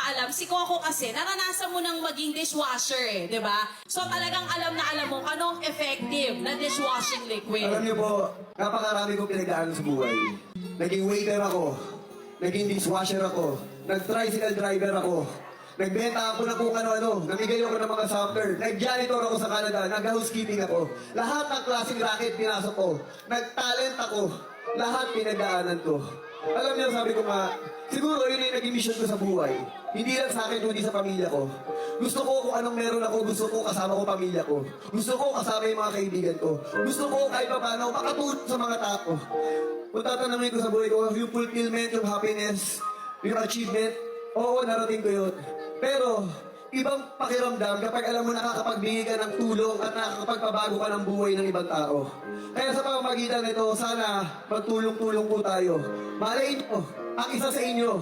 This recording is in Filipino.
nakakaalam, si Coco kasi, naranasan mo nang maging dishwasher eh, di ba? So talagang alam na alam mo anong effective na dishwashing liquid. Alam niyo po, napakarami kong pinagdaanan sa buhay. Naging waiter ako, naging dishwasher ako, nag-tricycle driver ako, nagbenta ako na kung ano-ano, namigay ako ng mga sampler, nag-janitor ako sa Canada, nag-housekeeping ako. Lahat ng klaseng racket pinasok ko, nag-talent ako, lahat pinagdaanan ko. Alam niyo, sabi ko nga, siguro yun yung naging mission ko sa buhay. Hindi lang sa akin, kundi sa pamilya ko. Gusto ko kung anong meron ako, gusto ko kasama ko pamilya ko. Gusto ko kasama yung mga kaibigan ko. Gusto ko kahit pa paano makatulong sa mga tao. Kung tatanungin ko sa buhay ko, yung fulfillment, yung happiness, yung achievement, oo, narating ko yun. Pero, ibang pakiramdam kapag alam mo nakakapagbigay ka ng tulong at nakakapagpabago ka ng buhay ng ibang tao. Kaya sa pamamagitan nito, sana magtulong-tulong po tayo. Malay nyo, ang isa sa inyo,